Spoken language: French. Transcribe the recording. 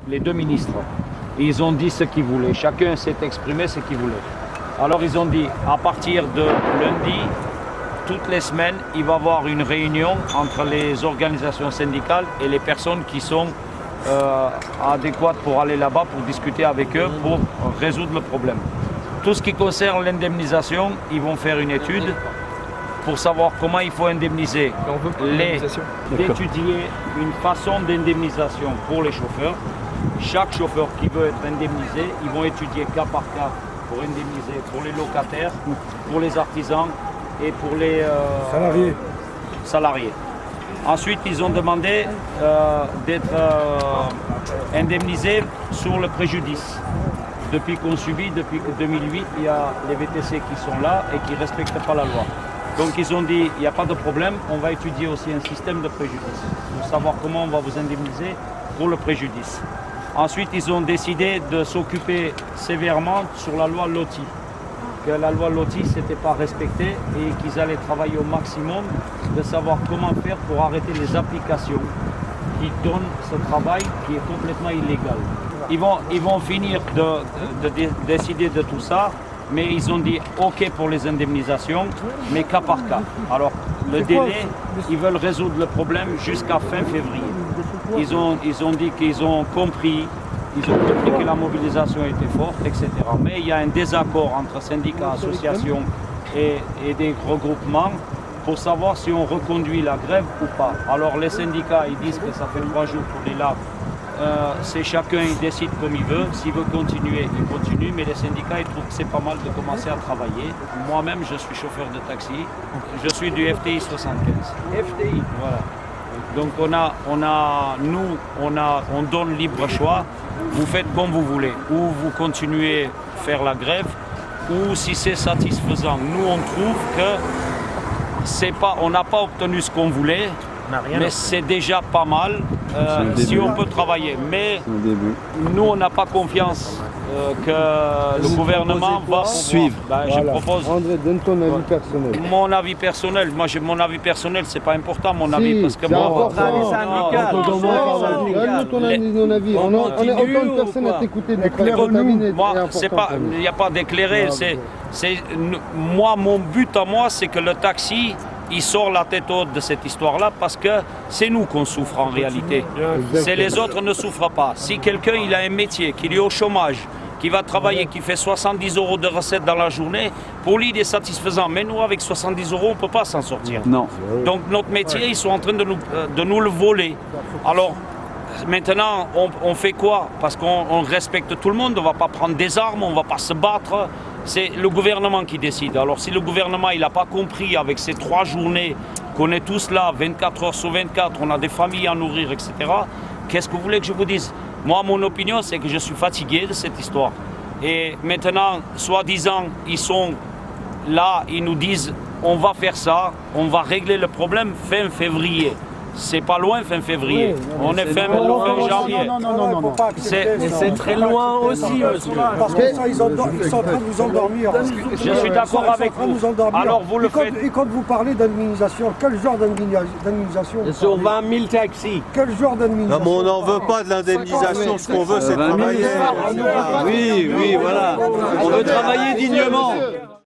les deux ministres. Ils ont dit ce qu'ils voulaient. Chacun s'est exprimé ce qu'il voulait. Alors ils ont dit, à partir de lundi, toutes les semaines, il va y avoir une réunion entre les organisations syndicales et les personnes qui sont adéquates pour aller là-bas, pour discuter avec eux, pour résoudre le problème. Tout ce qui concerne l'indemnisation, ils vont faire une étude pour savoir comment il faut indemniser, d'étudier une façon d'indemnisation pour les chauffeurs. Chaque chauffeur qui veut être indemnisé, ils vont étudier cas par cas pour indemniser pour les locataires, pour les artisans et pour les salariés. Ensuite, ils ont demandé d'être indemnisés sur le préjudice. Depuis qu'on subit, depuis 2008, il y a les VTC qui sont là et qui ne respectent pas la loi. Donc ils ont dit, il n'y a pas de problème, on va étudier aussi un système de préjudice pour savoir comment on va vous indemniser pour le préjudice. Ensuite, ils ont décidé de s'occuper sévèrement sur la loi LOTI. Que la loi LOTI ne s'était pas respectée et qu'ils allaient travailler au maximum de savoir comment faire pour arrêter les applications qui donnent ce travail qui est complètement illégal. Ils vont finir de décider de tout ça, mais ils ont dit OK pour les indemnisations, mais cas par cas. Alors, le délai, ils veulent résoudre le problème jusqu'à fin février. Ils ont dit qu'ils ont compris que la mobilisation était forte, etc. Mais il y a un désaccord entre syndicats, associations et des regroupements pour savoir si on reconduit la grève ou pas. Alors les syndicats, ils disent que ça fait 3 jours qu'on est là. C'est chacun, il décide comme il veut. S'il veut continuer, il continue. Mais les syndicats, ils trouvent que c'est pas mal de commencer à travailler. Moi-même, je suis chauffeur de taxi. Je suis du FTI 75. FTI, voilà. Donc on donne libre choix. Vous faites comme vous voulez. Ou vous continuez à faire la grève, ou si c'est satisfaisant. Nous, on trouve que on n'a pas obtenu ce qu'on voulait. Mais c'est déjà pas mal si on peut travailler. Mais nous, on n'a pas confiance que le gouvernement va suivre. Je propose. André, donne ton avis personnel. Mon avis personnel, mon avis personnel, c'est pas important mon avis parce que moi. Donne-nous ton avis. On est autant de personnes à t'écouter. Moi, il n'y a pas d'éclairer. Moi, mon but à moi, c'est que le taxi. Il sort la tête haute de cette histoire-là parce que c'est nous qu'on souffre en réalité. C'est les autres ne souffrent pas. Si quelqu'un il a un métier, qu'il est au chômage, qui va travailler, qui fait 70 € de recettes dans la journée, pour lui il est satisfaisant. Mais nous avec 70 € on ne peut pas s'en sortir. Non. Donc notre métier, ils sont en train de nous le voler. Alors maintenant on fait quoi? Parce qu'on respecte tout le monde, on ne va pas prendre des armes, on ne va pas se battre. C'est le gouvernement qui décide. Alors si le gouvernement n'a pas compris avec ces 3 journées qu'on est tous là, 24 heures sur 24, on a des familles à nourrir, etc. Qu'est-ce que vous voulez que je vous dise? Moi, mon opinion, c'est que je suis fatigué de cette histoire. Et maintenant, soi-disant, ils sont là, ils nous disent on va faire ça, on va régler le problème fin février. C'est pas loin fin février. On est fin janvier. Non. C'est très loin aussi, monsieur. Parce que ça, ils sont en train de vous endormir. Je suis d'accord avec vous. Alors vous le faites. Et quand vous parlez d'indemnisation, quel genre d'indemnisation? Sur 20 000 taxis. Quel genre d'indemnisation? Non, mais on n'en veut pas de l'indemnisation. Ce qu'on veut, c'est travailler. Oui, voilà. On veut travailler dignement.